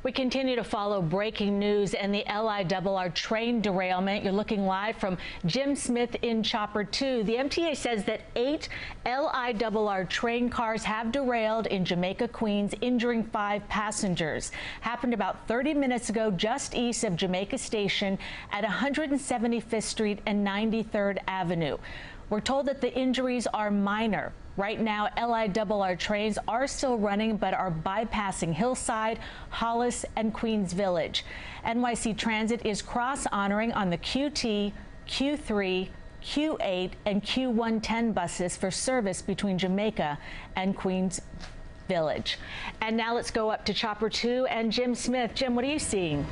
We continue to follow breaking news and the LIRR train derailment. You're looking live from Jim Smith in Chopper 2. The MTA says that 8 LIRR train cars have derailed in Jamaica, Queens, injuring 5 passengers. Happened about 30 minutes ago just east of Jamaica Station at 175th Street and 93rd Avenue. We're told that the injuries are minor. Right now, LIRR trains are still running but are bypassing Hillside, Hollis, and Queens Village. NYC Transit is cross-honoring on the QT, Q3, Q8, and Q110 buses for service between Jamaica and Queens Village. And now let's go up to Chopper 2 and Jim Smith. Jim, what are you seeing?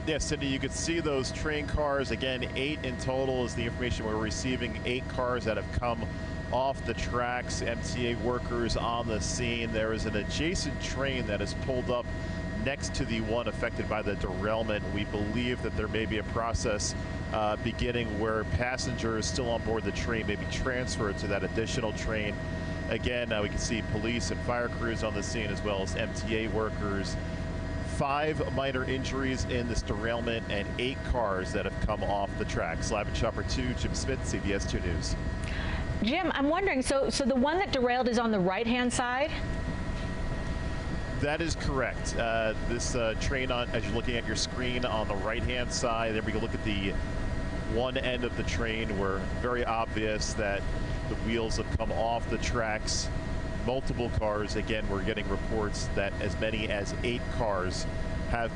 Yes, Cindy, you could see those train cars. Again, 8 in total is the information we're receiving. 8 cars that have come off the tracks. MTA workers on the scene. There is an adjacent train that is pulled up next to the one affected by the derailment. We believe that there may be a process beginning where passengers still on board the train may be transferred to that additional train. Again, we can see police and fire crews on the scene as well as MTA workers. 5 minor injuries in this derailment and 8 cars that have come off the tracks. Live at Chopper 2, Jim Smith, CBS 2 News. Jim, I'm wondering, so the one that derailed is on the right-hand side? That is correct. This train, as you're looking at your screen on the right-hand side, there we can look at the one end of the train where very obvious that the wheels have come off the tracks. Multiple cars. Again, we're getting reports that as many as 8 cars have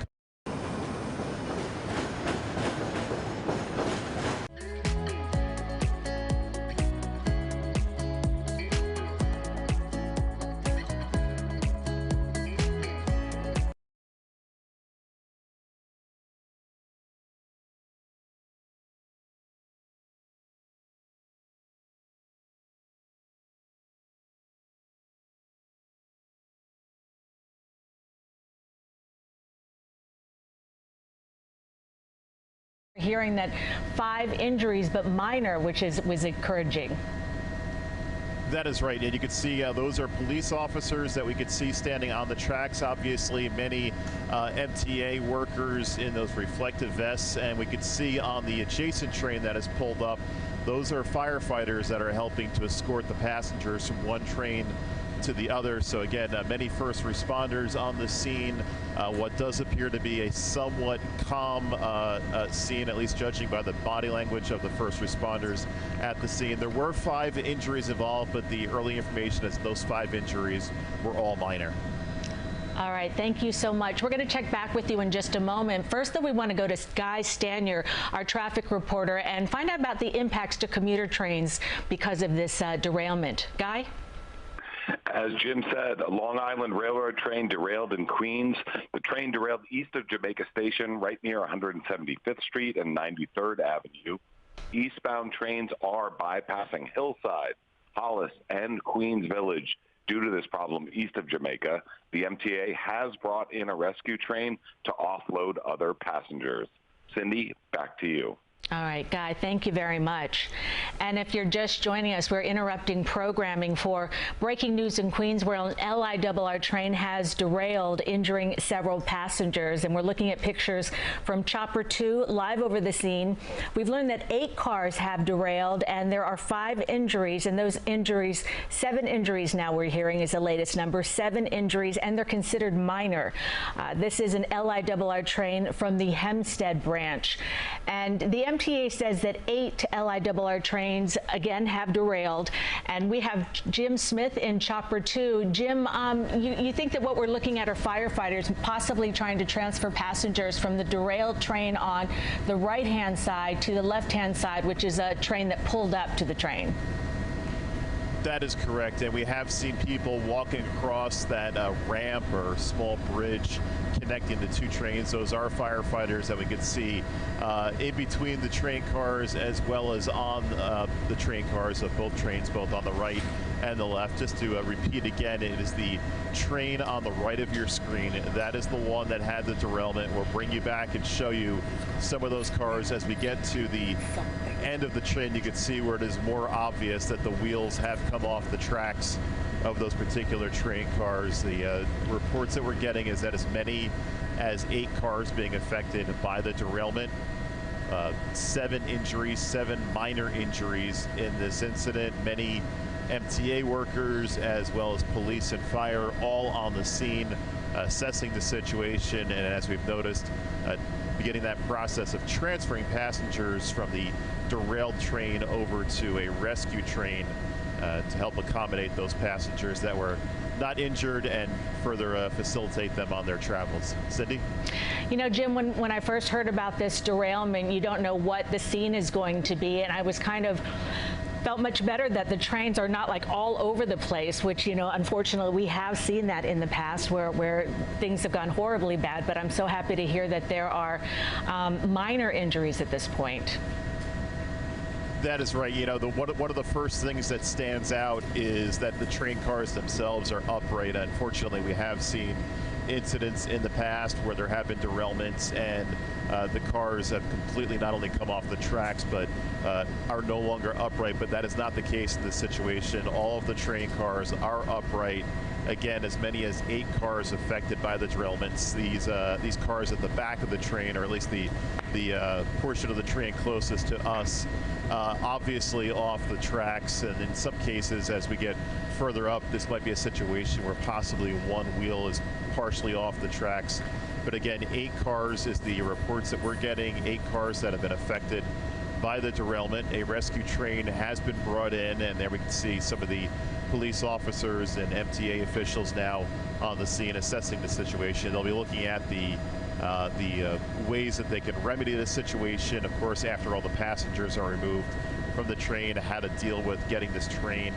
hearing that 5 injuries, but minor, which was encouraging. That is right, and you can see those are police officers that we could see standing on the tracks. Obviously, many MTA workers in those reflective vests, and we could see on the adjacent train that is pulled up, those are firefighters that are helping to escort the passengers from one train to the other. So again, many first responders on the scene. What does appear to be a somewhat calm scene, at least judging by the body language of the first responders at the scene. There were 5 injuries involved, but the early information is those 5 injuries were all minor. All right, thank you so much. We're going to check back with you in just a moment. First, though, we want to go to Guy Stanier, our traffic reporter, and find out about the impacts to commuter trains because of this derailment. Guy? As Jim said, a Long Island Railroad train derailed in Queens. The train derailed east of Jamaica Station, right near 175th Street and 93rd Avenue. Eastbound trains are bypassing Hillside, Hollis, and Queens Village due to this problem east of Jamaica. The MTA has brought in a rescue train to offload other passengers. Cindy, back to you. All right, Guy, thank you very much. And if you're just joining us, we're interrupting programming for breaking news in Queens, where an LIRR train has derailed, injuring several passengers. And we're looking at pictures from Chopper 2 live over the scene. We've learned that 8 cars have derailed, and there are 5 injuries. And those injuries, 7 injuries now we're hearing is the latest number, 7 injuries, and they're considered minor. This is an LIRR train from the Hempstead branch. And the MTA says that 8 LIRR trains, again, have derailed. And we have Jim Smith in Chopper 2. Jim, you think that what we're looking at are firefighters possibly trying to transfer passengers from the derailed train on the right-hand side to the left-hand side, which is a train that pulled up to the train. That is correct, and we have seen people walking across that ramp or small bridge connecting the 2 trains. Those are firefighters that we could see in between the train cars as well as on the train cars of both trains, both on the right and the left. Just to repeat again, it is the train on the right of your screen. That is the one that had the derailment. We'll bring you back and show you some of those cars as we get to the end of the train. You can see where it is more obvious that the wheels have come off the tracks of those particular train cars. The reports that we're getting is that as many as 8 cars being affected by the derailment. 7 injuries, 7 minor injuries in this incident. Many MTA workers as well as police and fire all on the scene assessing the situation, and as we've noticed, beginning that process of transferring passengers from the derailed train over to a rescue train to help accommodate those passengers that were not injured and further facilitate them on their travels. Cindy? You know, Jim, when I first heard about this derailment, you don't know what the scene is going to be, and I was felt much better that the trains are not like all over the place, which, you know, unfortunately we have seen that in the past where things have gone horribly bad, but I'm so happy to hear that there are minor injuries at this point. That is right. You know, one of the first things that stands out is that the train cars themselves are upright. Unfortunately, we have seen incidents in the past where there have been derailments and the cars have completely not only come off the tracks but are no longer upright. But that is not the case in this situation. All of the train cars are upright. Again, as many as 8 cars affected by the derailments. These cars at the back of the train, or at least the portion of the train closest to us, obviously off the tracks, and in some cases, as we get further up, this might be a situation where possibly one wheel is partially off the tracks. But again, 8 cars is the reports that we're getting, 8 cars that have been affected by the derailment. A rescue train has been brought in, and there we can see some of the police officers and MTA officials now on the scene assessing the situation. They'll be looking at the ways that they can remedy the situation. Of course, after all the passengers are removed from the train, how to deal with getting this train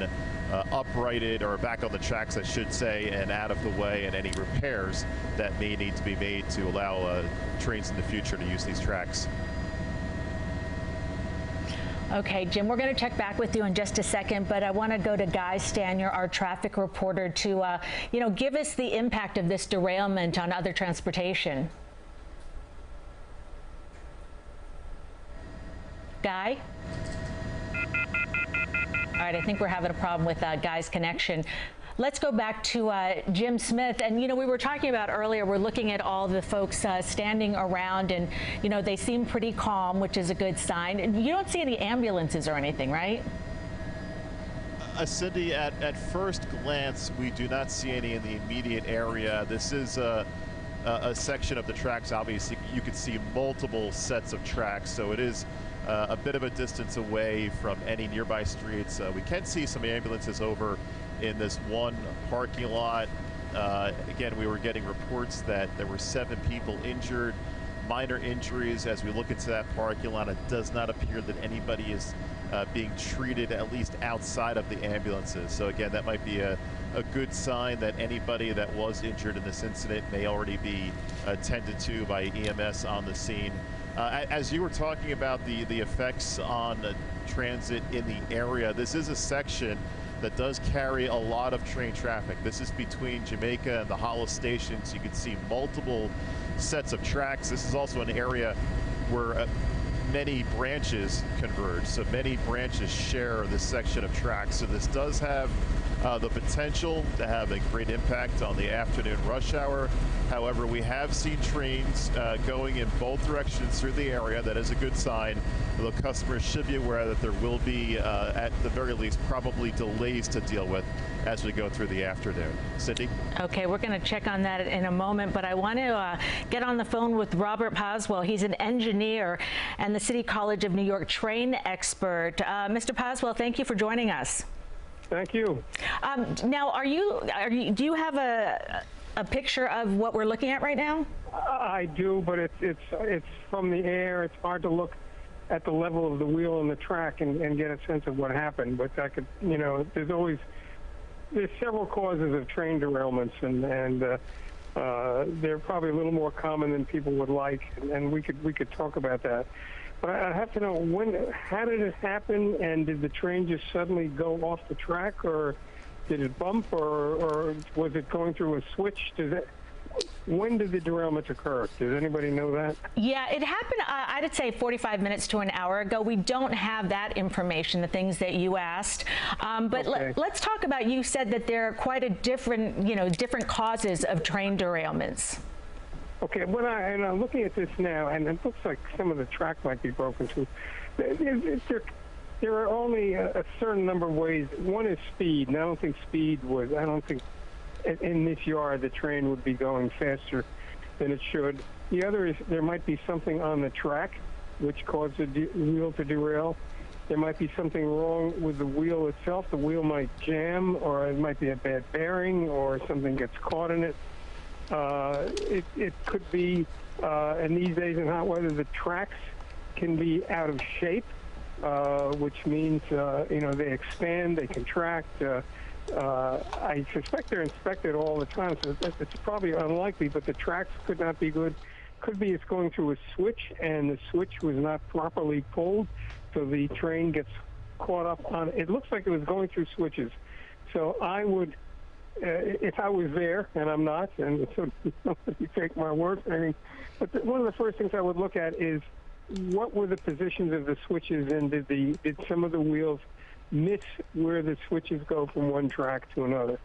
uprighted, or back on the tracks, I should say, and out of the way, and any repairs that may need to be made to allow trains in the future to use these tracks. Okay, Jim, we're going to check back with you in just a second, but I want to go to Guy Stanier, our traffic reporter, to give us the impact of this derailment on other transportation. Guy? All right, I think we're having a problem with Guy's connection. Let's go back to Jim Smith. And, you know, we were talking about earlier, we're looking at all the folks standing around, and, you know, they seem pretty calm, which is a good sign. You don't see any ambulances or anything, right? Cindy, at first glance, we do not see any in the immediate area. This is a section of the tracks. Obviously, you can see multiple sets of tracks, so it is a bit of a distance away from any nearby streets. We can see some ambulances over in this one parking lot. Again, we were getting reports that there were 7 people injured, minor injuries. As we look into that parking lot, it does not appear that anybody is being treated, at least outside of the ambulances. So again, that might be a good sign that anybody that was injured in this incident may already be attended to by EMS on the scene. As you were talking about the effects on transit in the area, this is a section that does carry a lot of train traffic. This is between Jamaica and the Hollis stations. You can see multiple sets of tracks. This is also an area where many branches converge. So many branches share this section of tracks. So this does have the potential to have a great impact on the afternoon rush hour. However, we have seen trains going in both directions through the area. That is a good sign. The customers should be aware that there will be, at the very least, probably delays to deal with as we go through the afternoon. Cindy? Okay, we're going to check on that in a moment, but I want to get on the phone with Robert Paswell. He's an engineer and the City College of New York train expert. Mr. Paswell, thank you for joining us. Thank you. Now, do you have a picture of what we're looking at right now? I do, but it's from the air. It's hard to look at the level of the wheel on the track and get a sense of what happened. But I could, you know, there's several causes of train derailments, and they're probably a little more common than people would like, and we could talk about that. But I have to know, how did it happen, and did the train just suddenly go off the track, or Did it bump, or was it going through a switch? When did the derailment occur? Does anybody know that? Yeah, it happened, I'd say 45 minutes to an hour ago. We don't have that information, the things that you asked. But Okay. let's talk about, you said that there are quite a different, different causes of train derailments. Okay, I'm looking at this now, and it looks like some of the track might be broken too. There are only a certain number of ways. One is speed, and I don't think in this yard the train would be going faster than it should. The other is there might be something on the track which caused the wheel to derail. There might be something wrong with the wheel itself. The wheel might jam, or it might be a bad bearing, or something gets caught in it. It could be, and these days in hot weather, the tracks can be out of shape, which means, they expand, they contract. I suspect they're inspected all the time, so it's probably unlikely, but the tracks could not be good. Could be it's going through a switch, and the switch was not properly pulled, so the train gets caught up on it. It looks like it was going through switches. So I would, if I was there, and I'm not, and so you take my word for anything, but one of the first things I would look at is what were the positions of the switches, and did some of the wheels miss where the switches go from one track to another?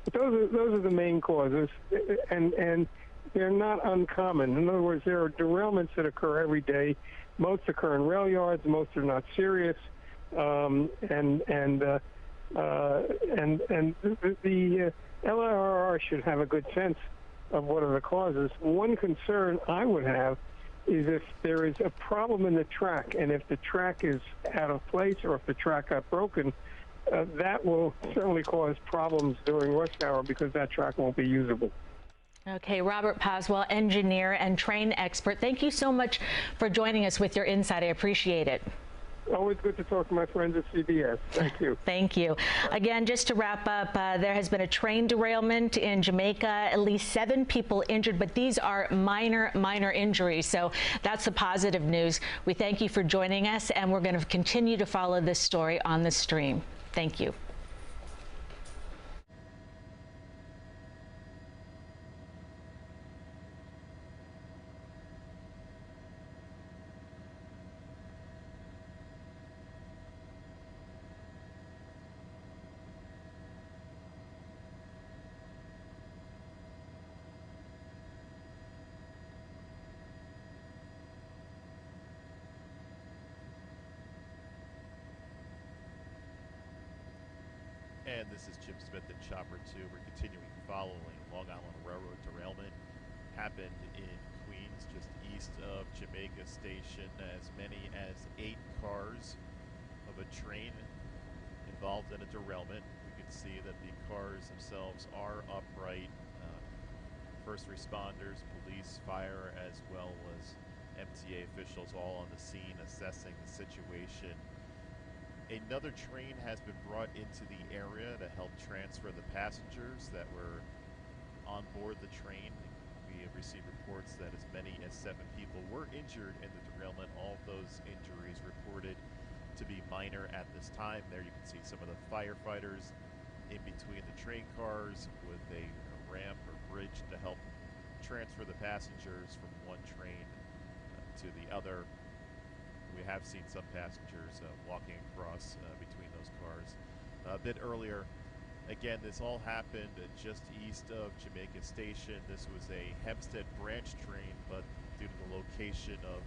But those are the main causes, and they're not uncommon. In other words, there are derailments that occur every day. Most occur in rail yards. Most are not serious, and the LIRR should have a good sense of what are the causes. One concern I would have is if there is a problem in the track, and if the track is out of place, or if the track got broken, that will certainly cause problems during rush hour because that track won't be usable. Okay, Robert Paswell, engineer and train expert, thank you so much for joining us with your insight. I appreciate it. Always good to talk to my friends at CBS. Thank you. Thank you. Again, just to wrap up, there has been a train derailment in Jamaica. At least 7 people injured, but these are minor injuries. So that's the positive news. We thank you for joining us, and we're going to continue to follow this story on the stream. Thank you. And this is Jim Smith at Chopper 2. We're continuing following Long Island Railroad derailment. Happened in Queens, just east of Jamaica Station. As many as 8 cars of a train involved in a derailment. We can see that the cars themselves are upright. First responders, police, fire, as well as MTA officials all on the scene assessing the situation. Another train has been brought into the area to help transfer the passengers that were on board the train. We have received reports that as many as 7 people were injured in the derailment. All of those injuries reported to be minor at this time. There you can see some of the firefighters in between the train cars with a ramp or bridge to help transfer the passengers from one train to the other. We have seen some passengers walking across between those cars. A bit earlier, again, this all happened just east of Jamaica Station. This was a Hempstead branch train, but due to the location of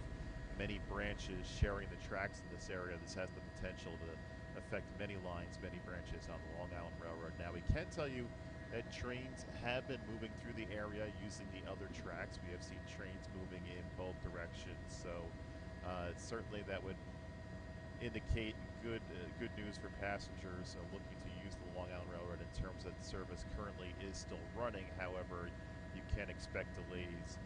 many branches sharing the tracks in this area, this has the potential to affect many lines, many branches on the Long Island Railroad. Now, we can tell you that trains have been moving through the area using the other tracks. We have seen trains moving in both directions, so certainly that would indicate good news for passengers looking to use the Long Island Railroad in terms that the service currently is still running. However, you can expect delays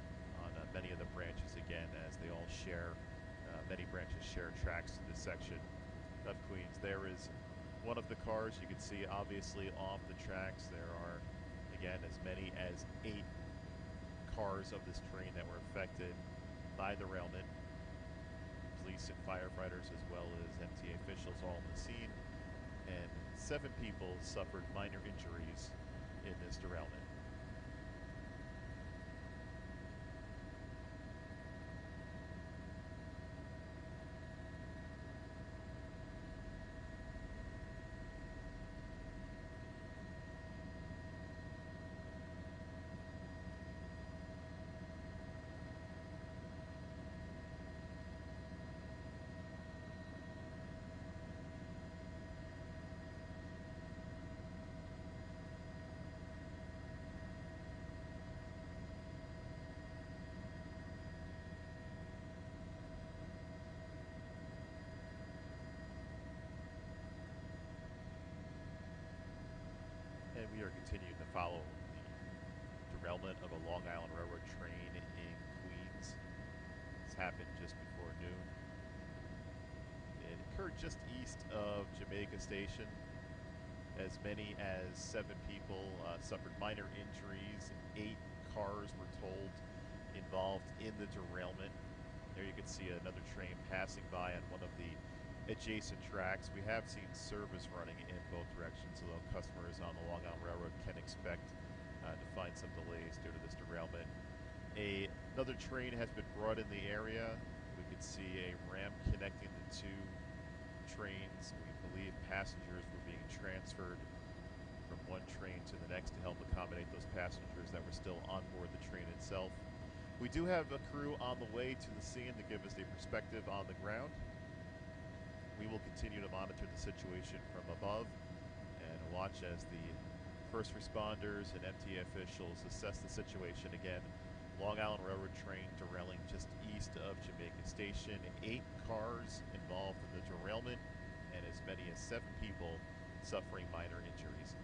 on many of the branches again, as they all share, many branches share tracks to this section of Queens. There is one of the cars you can see obviously off the tracks. There are, again, as many as 8 cars of this train that were affected by the derailment. Police and firefighters, as well as MTA officials, all on the scene. And 7 people suffered minor injuries in this derailment. And we are continuing to follow the derailment of a Long Island Railroad train in Queens. This happened just before noon. It occurred just east of Jamaica Station. As many as 7 people suffered minor injuries. 8 cars were told involved in the derailment. There you can see another train passing by on one of the adjacent tracks. We have seen service running in both directions, although customers on the Long Island Railroad can expect to find some delays due to this derailment. Another train has been brought in the area. We could see a ramp connecting the 2 trains. We believe passengers were being transferred from one train to the next to help accommodate those passengers that were still on board the train itself. We do have a crew on the way to the scene to give us a perspective on the ground. We will continue to monitor the situation from above and watch as the first responders and MTA officials assess the situation. Again, Long Island Railroad train derailing just east of Jamaica Station. 8 cars involved in the derailment and as many as 7 people suffering minor injuries.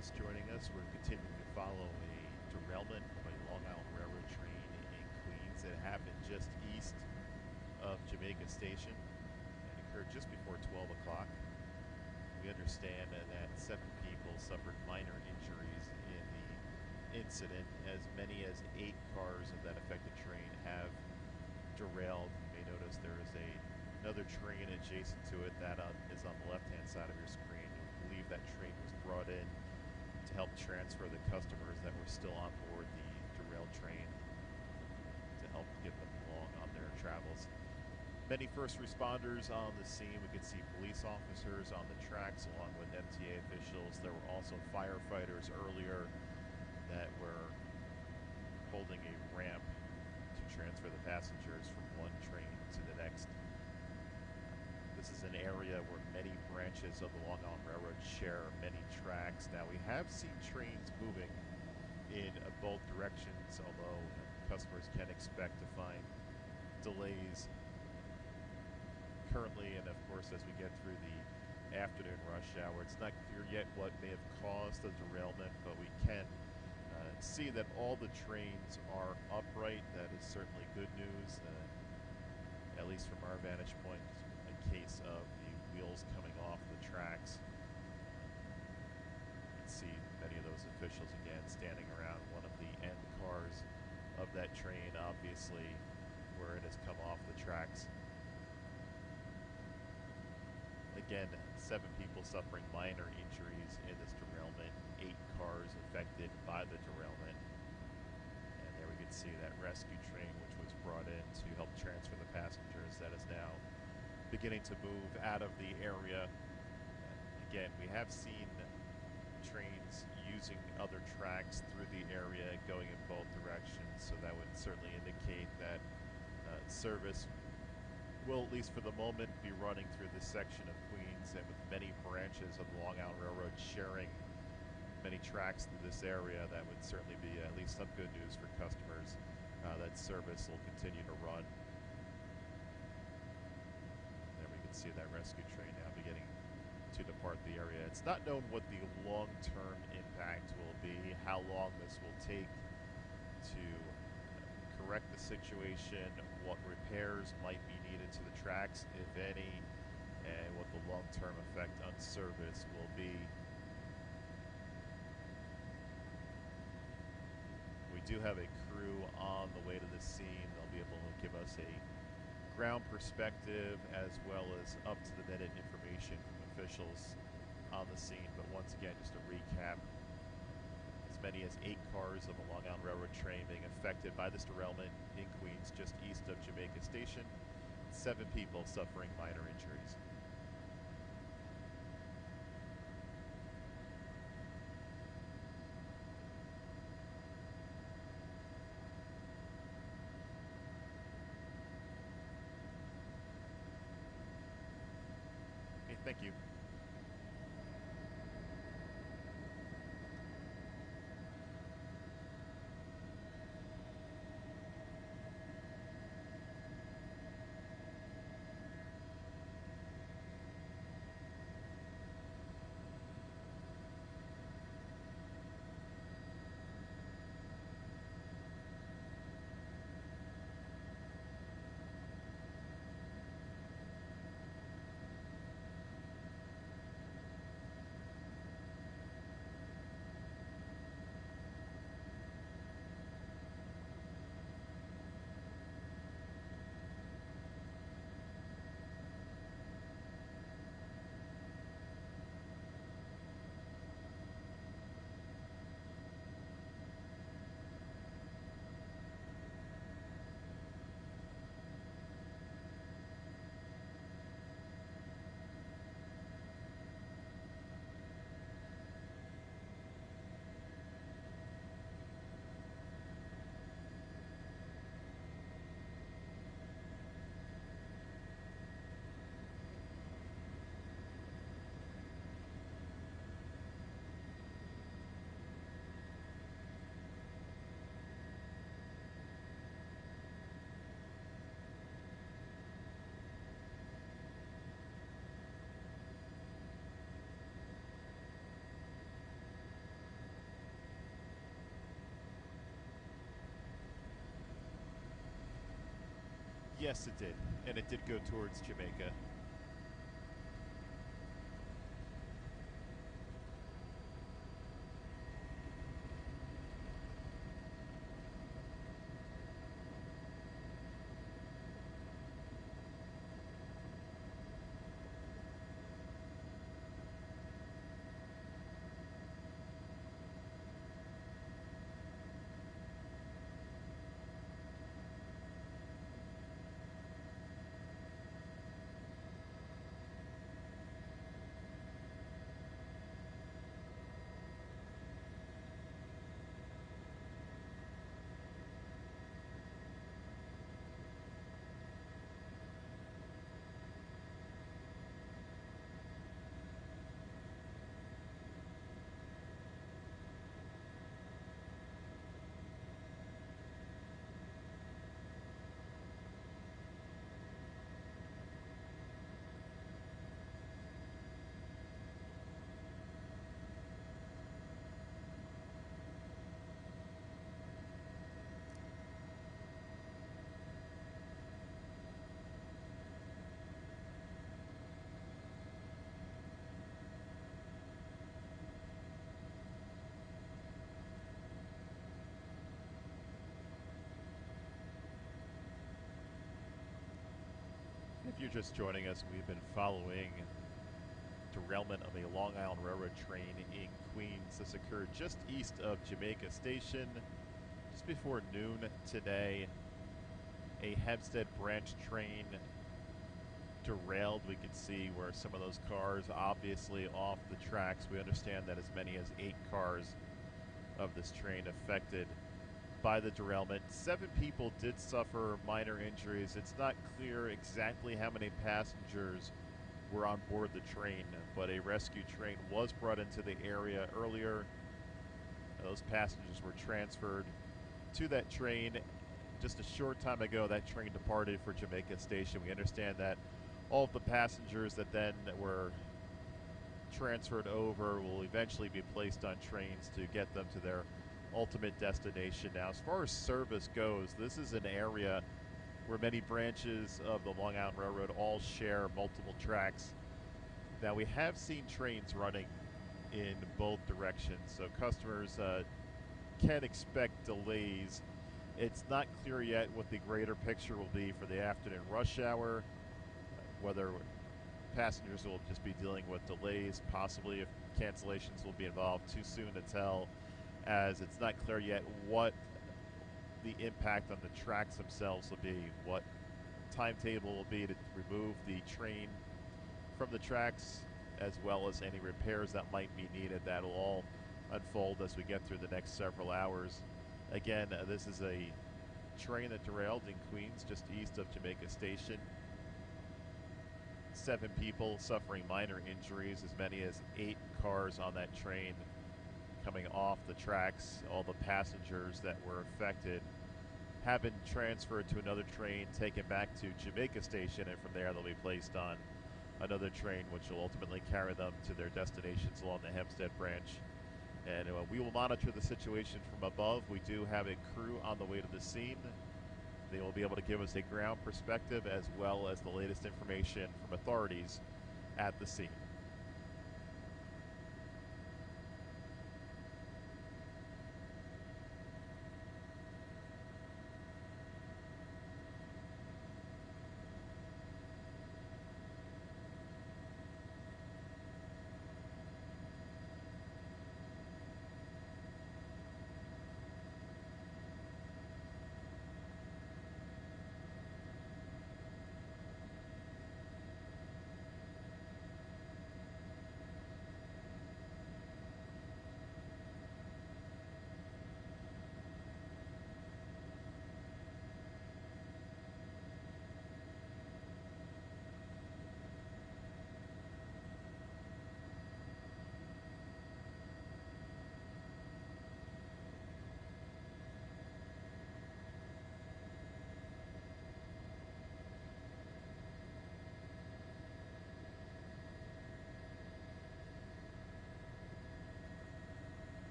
just joining us, we're continuing to follow a derailment of a Long Island Railroad train in Queens that happened just east of Jamaica Station and occurred just before 12 o'clock. We understand that 7 people suffered minor injuries in the incident. As many as 8 cars of that affected train have derailed. You may notice there is another train adjacent to it that is on the left-hand side of your screen. We believe that train was brought in to help transfer the customers that were still on board the derailed train to help get them along on their travels. Many first responders on the scene. We could see police officers on the tracks along with MTA officials. There were also firefighters earlier that were holding a ramp to transfer the passengers from one train to the next. This is an area where many branches of the Long Island Railroad share many tracks. Now, we have seen trains moving in both directions, although customers can expect to find delays currently, and of course as we get through the afternoon rush hour. It's not clear yet what may have caused the derailment, but we can see that all the trains are upright. That is certainly good news, at least from our vantage point, in case of the wheels coming off the tracks. You can see many of those officials again standing around one of the end cars of that train, obviously where it has come off the tracks. Again, 7 people suffering minor injuries in this derailment, 8 cars affected by the derailment. And there we can see that rescue train, which was brought in to help transfer the passengers, that is now beginning to move out of the area. Again, we have seen trains using other tracks through the area going in both directions, so that would certainly indicate that service will, at least for the moment, be running through this section of Queens, and with many branches of the Long Island Railroad sharing many tracks through this area, that would certainly be at least some good news for customers. That service will continue to run. There we can see that rescue train now beginning to depart the area. It's not known what the long-term impact will be, how long this will take to correct the situation, what repairs might be needed to the tracks, if any, and what the long-term effect on service will be. We do have a crew on the way to the scene. They'll be able to give us a ground perspective as well as up-to-the-minute information from officials on the scene. But once again, just to recap, as many as 8 cars of the Long Island Railroad train being affected by this derailment in Queens, just east of Jamaica Station. 7 people suffering minor injuries. Okay, thank you. Yes, it did, and it did go towards Jamaica. If you're just joining us, we've been following derailment of a Long Island Railroad train in Queens. This occurred just east of Jamaica Station, just before noon today. A Hempstead branch train derailed. We could see where some of those cars obviously off the tracks. We understand that as many as 8 cars of this train affected by the derailment. 7 people did suffer minor injuries. It's not clear exactly how many passengers were on board the train, but a rescue train was brought into the area earlier. Those passengers were transferred to that train. Just a short time ago, that train departed for Jamaica Station. We understand that all of the passengers that then were transferred over will eventually be placed on trains to get them to their ultimate destination. Now, as far as service goes, this is an area where many branches of the Long Island Railroad all share multiple tracks. Now, we have seen trains running in both directions, so customers can expect delays. It's not clear yet what the greater picture will be for the afternoon rush hour, whether passengers will just be dealing with delays, possibly if cancellations will be involved. Too soon to tell, as it's not clear yet what the impact on the tracks themselves will be, what timetable will be to remove the train from the tracks, as well as any repairs that might be needed. That'll all unfold as we get through the next several hours. Again, this is a train that derailed in Queens, just east of Jamaica Station. 7 people suffering minor injuries, as many as 8 cars on that train coming off the tracks. All the passengers that were affected have been transferred to another train, taken back to Jamaica Station, and from there they'll be placed on another train, which will ultimately carry them to their destinations along the Hempstead branch. And we will monitor the situation from above. We do have a crew on the way to the scene. They will be able to give us a ground perspective as well as the latest information from authorities at the scene.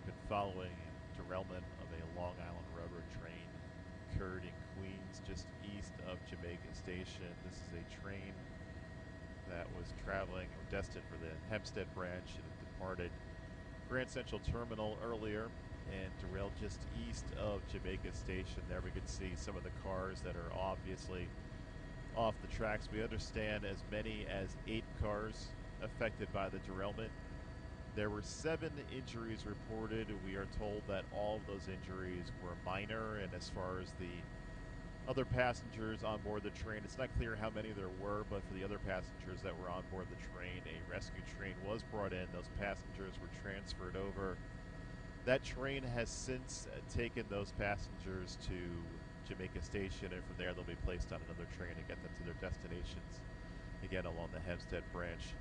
have been following derailment of a Long Island Railroad train occurred in Queens, just east of Jamaica Station. This is a train that was traveling or destined for the Hempstead branch. It had departed Grand Central Terminal earlier and derailed just east of Jamaica Station. There we could see some of the cars that are obviously off the tracks. We understand as many as 8 cars affected by the derailment. There were 7 injuries reported. We are told that all of those injuries were minor, and as far as the other passengers on board the train, it's not clear how many there were, but for the other passengers that were on board the train, a rescue train was brought in. Those passengers were transferred over. That train has since taken those passengers to Jamaica Station, and from there they'll be placed on another train to get them to their destinations, again along the Hempstead branch.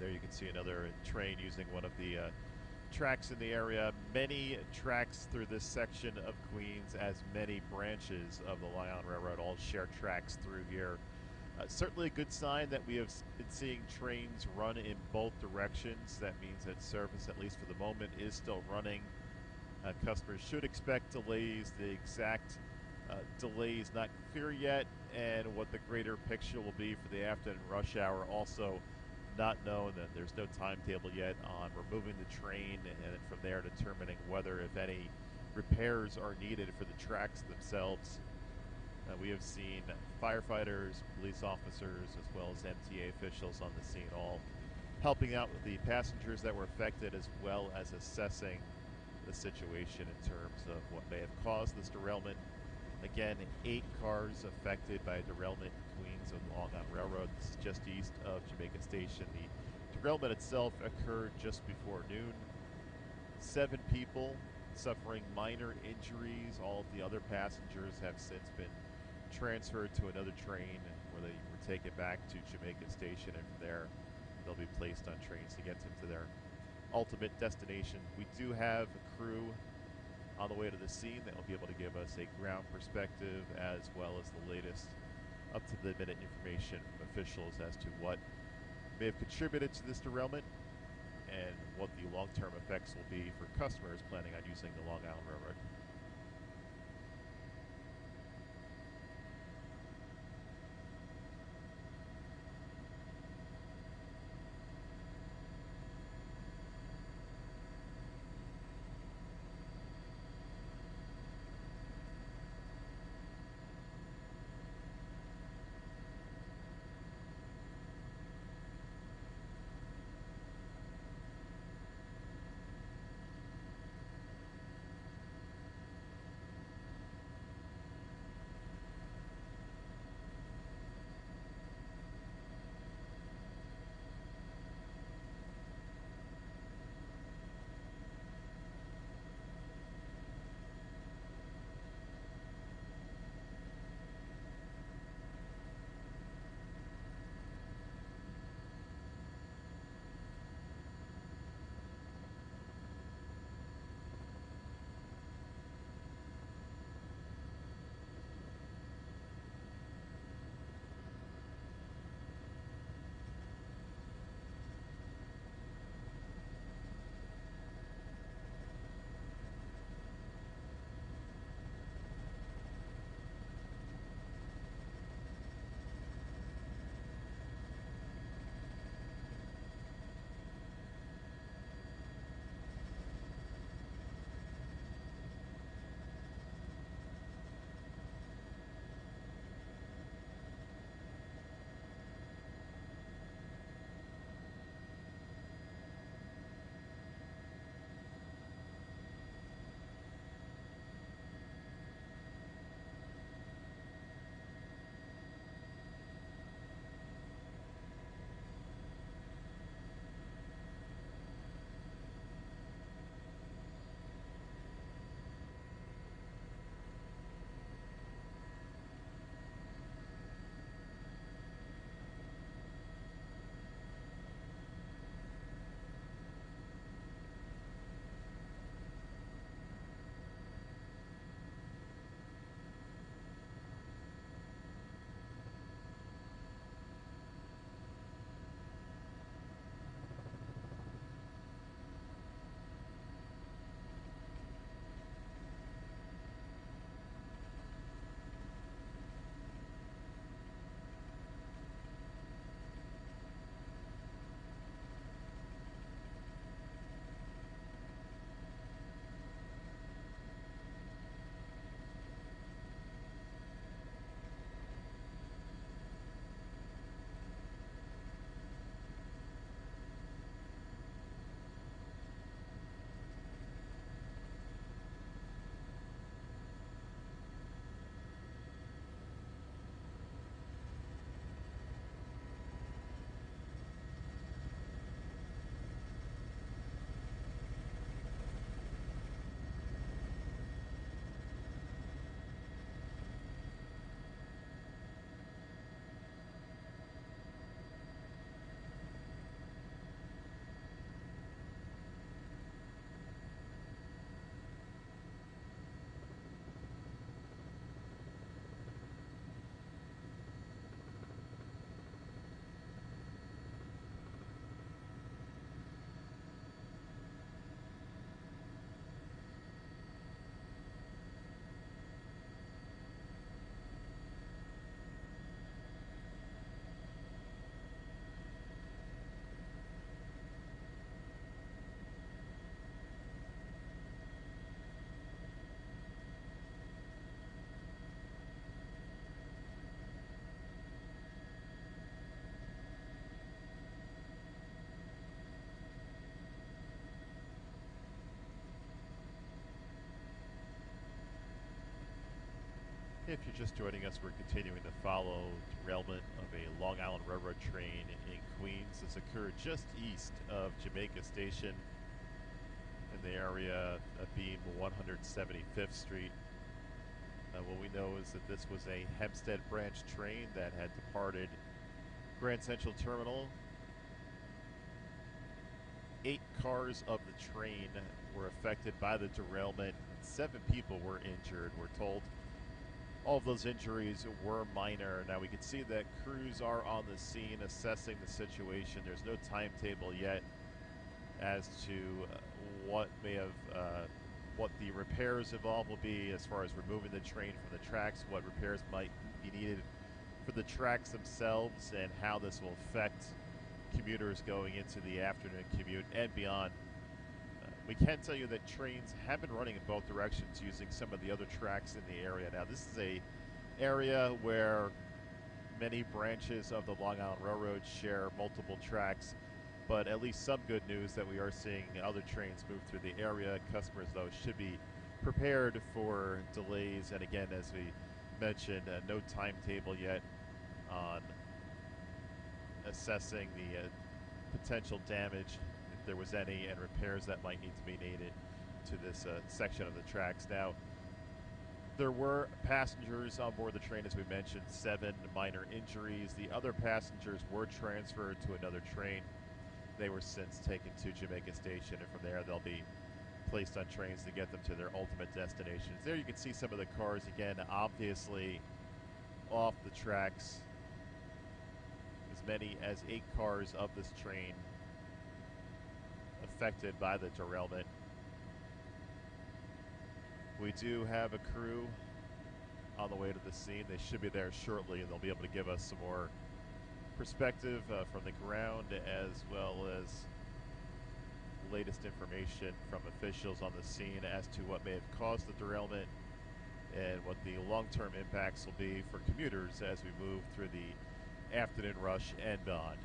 There you can see another train using one of the tracks in the area. Many tracks through this section of Queens, as many branches of the Long Island Railroad all share tracks through here. Certainly a good sign that we have been seeing trains run in both directions. That means that service, at least for the moment, is still running. Customers should expect delays. The exact delays not clear yet, and what the greater picture will be for the afternoon rush hour also not known. That there's no timetable yet on removing the train, and from there determining whether, if any, repairs are needed for the tracks themselves. We have seen firefighters, police officers, as well as MTA officials on the scene, all helping out with the passengers that were affected, as well as assessing the situation in terms of what may have caused this derailment. Again, 8 cars affected by a derailment in Queens on the Long Island Railroad. This is just east of Jamaica Station. The derailment itself occurred just before noon. 7 people suffering minor injuries. All of the other passengers have since been transferred to another train where they were taken back to Jamaica Station, and from there they'll be placed on trains to get them to their ultimate destination. We do have a crew on the way to the scene that will be able to give us a ground perspective, as well as the latest up-to-the-minute information from officials as to what may have contributed to this derailment and what the long-term effects will be for customers planning on using the Long Island Railroad. If you're just joining us, we're continuing to follow derailment of a Long Island Railroad train in Queens. This occurred just east of Jamaica Station in the area of beam 175th Street. What we know is that this was a Hempstead branch train that had departed Grand Central Terminal. 8 cars of the train were affected by the derailment. 7 people were injured. We're told all of those injuries were minor. Now we can see that crews are on the scene assessing the situation. There's no timetable yet as to what the repairs involved will be as far as removing the train from the tracks, what repairs might be needed for the tracks themselves, and how this will affect commuters going into the afternoon commute and beyond. We can tell you that trains have been running in both directions using some of the other tracks in the area. Now, this is a area where many branches of the Long Island Railroad share multiple tracks, but at least some good news that we are seeing other trains move through the area. Customers, though, should be prepared for delays. And again, as we mentioned, no timetable yet on assessing the potential damage, if there was any, and repairs that might need to be needed to this section of the tracks. Now, there were passengers on board the train, as we mentioned, 7 minor injuries. The other passengers were transferred to another train. They were since taken to Jamaica Station, and from there they'll be placed on trains to get them to their ultimate destinations. There you can see some of the cars, again, obviously off the tracks. As many as 8 cars of this train affected by the derailment. We do have a crew on the way to the scene. They should be there shortly, and they'll be able to give us some more perspective from the ground, as well as latest information from officials on the scene as to what may have caused the derailment and what the long-term impacts will be for commuters as we move through the afternoon rush and beyond.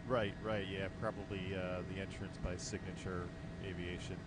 Right, right, yeah, probably the entrance by Signature Aviation.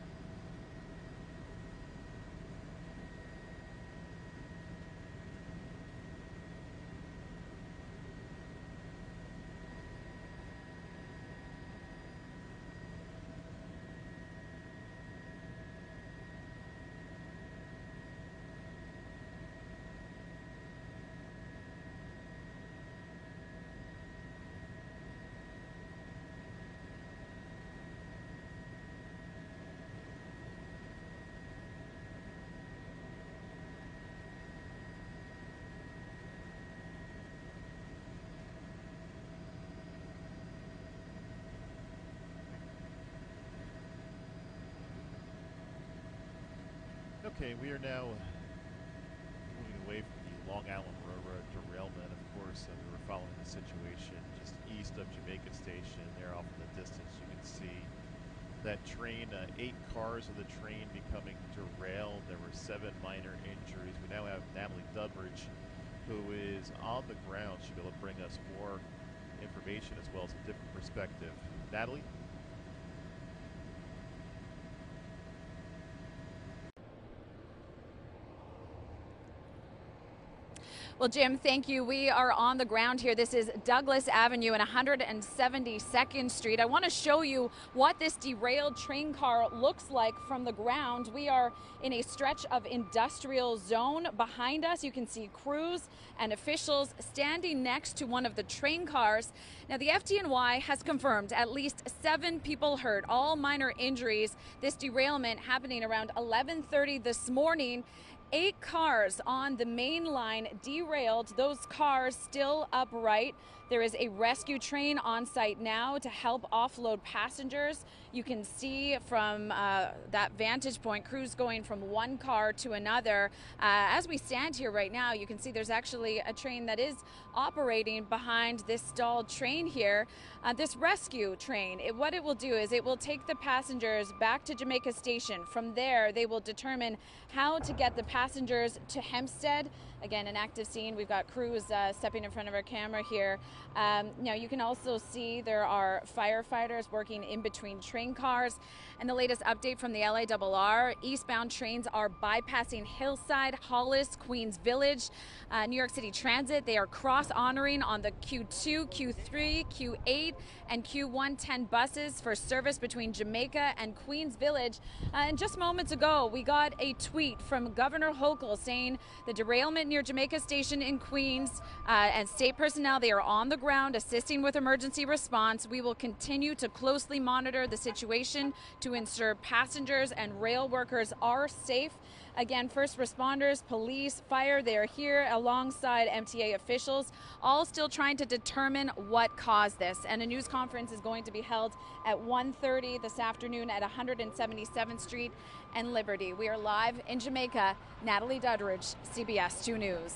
Okay, we are now moving away from the Long Island Railroad derailment. Of course, we were following the situation just east of Jamaica Station. There off in the distance, you can see that train, 8 cars of the train becoming derailed. There were 7 minor injuries. We now have Natalie Duddridge, who is on the ground. She'll be able to bring us more information as well as a different perspective. Natalie? Well, Jim, thank you. We are on the ground here. This is Douglas Avenue and 172nd Street. I want to show you what this derailed train car looks like from the ground. We are in a stretch of industrial zone. Behind us, you can see crews and officials standing next to one of the train cars. Now, the FDNY has confirmed at least 7 people hurt, all minor injuries. This derailment happening around 11:30 this morning. 8 cars on the main line derailed, those cars still upright. There is a rescue train on site now to help offload passengers. You can see from that vantage point, crews going from one car to another. As we stand here right now, you can see there's actually a train that is operating behind this stalled train here. This rescue train, what it will do is it will take the passengers back to Jamaica Station. From there, they will determine how to get the passengers to Hempstead. Again, an active scene. We've got crews stepping in front of our camera here. Now you can also see there are firefighters working in between train cars. And the latest update from the LIRR, eastbound trains are bypassing Hillside, Hollis, Queens Village. New York City Transit, they are cross-honoring on the Q2, Q3, Q8, and Q110 buses for service between Jamaica and Queens Village. And just moments ago, we got a tweet from Governor Hochul saying the derailment near Jamaica Station in Queens and state personnel, they are on the ground assisting with emergency response. We will continue to closely monitor the situation to ensure passengers and rail workers are safe. Again, first responders, police, fire, they are here alongside MTA officials, all still trying to determine what caused this. And a news conference is going to be held at 1:30 this afternoon at 177th Street and Liberty. We are live in Jamaica. Natalie Duddridge, CBS 2 News.